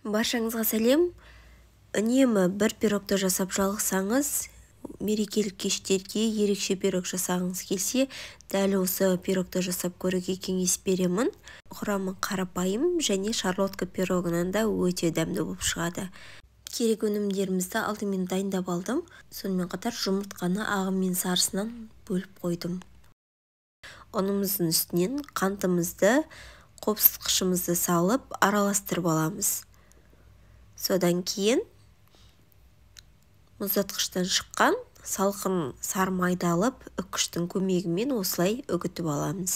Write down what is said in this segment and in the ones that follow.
Баршаңызға сәлем. Үнемі бір пирогты жасап жалықсаңыз, мерекелік кештерге ерекше пирог жасағыңыз келсе, дәл осы пирогты жасап көруге кеңес беремін. Құрамы қарапайым және шарлотка пирогынан да өте дәмді болып шығады. Керек өнімдерімізді алдымен дайындап алдым. Сонымен қатар жұмыртқаны ағы мен сарысынан бөліп қойдым. Ұнымыздың үстінен қантымызды, қопсытқышымызды салып араластырып аламыз. Содан кейін мұздатқыштан шыққан салқын сары майды алып, үккіштің көмегімен осылай үгітіп аламыз.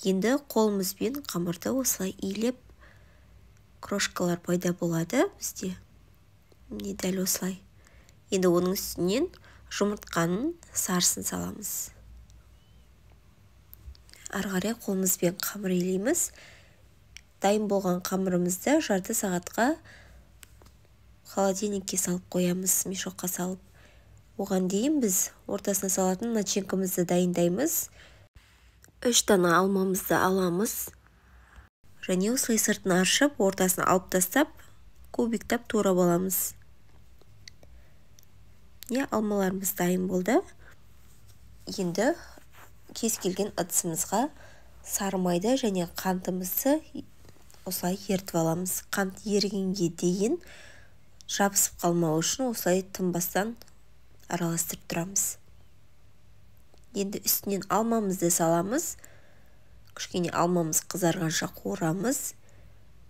Енді қолымызбен қамырды осылай иілеп, крошкалар пайда болады бізде. Міне дәл осылай. Енді оның үстінен жұмыртқаның сарысын саламыз. Ары қарай қолымызбен қамыр илейміз. Дайын болған қамырымызды жарты сағатқа холодильникке салып қоямыз, мешокқа салып. Оған дейін біз ортасына салатын начинкамызды дайындаймыз. 3 дана алмамызды аламыз. Және осылай сыртын аршып, ортасын алып тастап, кубиктап турап аламыз. Алмаларымыз дайын болды. Енді кез келген ыдысымызға сары майды және қантымызды осылай ертіп аламыз. Қант ерігенге дейін жабысып қалмау үшін осылай тынбастан араластырып тұрамыз. Енді үстінен алмамызды саламыз. Кішкене алмамыз қызарғанша қуырамыз.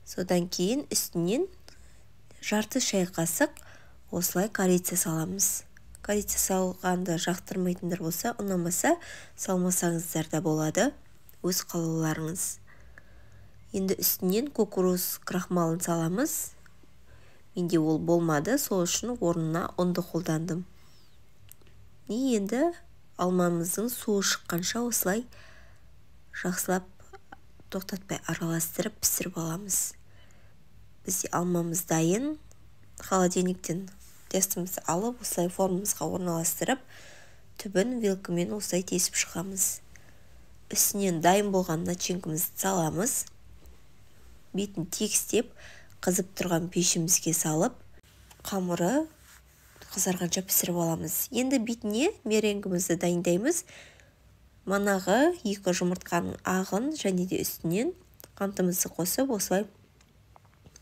Содан кейін үстінен жарты шай қасық осылай корица саламыз. Корица салғанды жақтырмайтындар болса, ұнамаса салмасаңыздар да болады, өз қалауларыңыз. Енді үстінен кукуруз крахмалын саламыз. Менде ол болмады, сол үшін орнына ұнды қолдандым. Енді алмамыздың суы шыққанша осылай жақсылап тоқтатпай араластырып пісіріп аламыз. Бізде алмамыз дайын. Холодильниктен тестімізді алып, осылай формамызға орналастырып, түбін вилкамен осылай тесіп шығамыз. Үстінен дайын болған начинкамызды саламыз. Бетін тегістеп, қызып тұрған пешімізге салып, қамыры қызарғанша пісіріп аламыз. Енді бетіне меренгімізді дайындаймыз. Манағы 2 жұмыртқаның ағын және де үстінен қантымызды қосып, осылай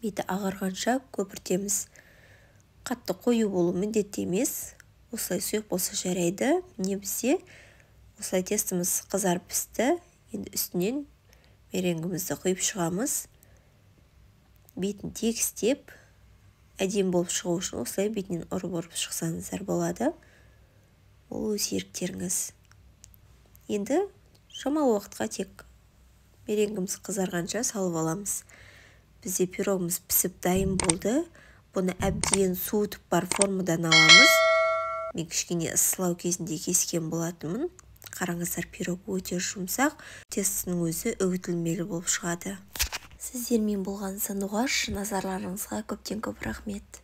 беті ағарғанша көпіртеміз. Қатты қою болу міндетті емес. Осылай сұйық болса жарайды. Міне бізде осылай тестіміз қызарып пісті. Енді үстінен меренгімізді құйып шығамыз. Бетін тегістеп, әдем болып шығу үшін осылай бетінен ұрып шықсаңыздар болады. Ол өз еріктеріңіз. Енді шамалы уақытқа тек меренгіміз қызарғанша салып аламыз. Бізде пирогымыз пісіп дайын болды. Бұны әбден суытып бар формадан аламыз. Мен кішкене ысылау кезінде кескен болатынмын. Қараңыздар, пирог өте жұмсақ, тестінің өзі үгітілмелі болып шығады. Сіздермен болған сандуғаш, назарларыңызға көптен көп рахмет.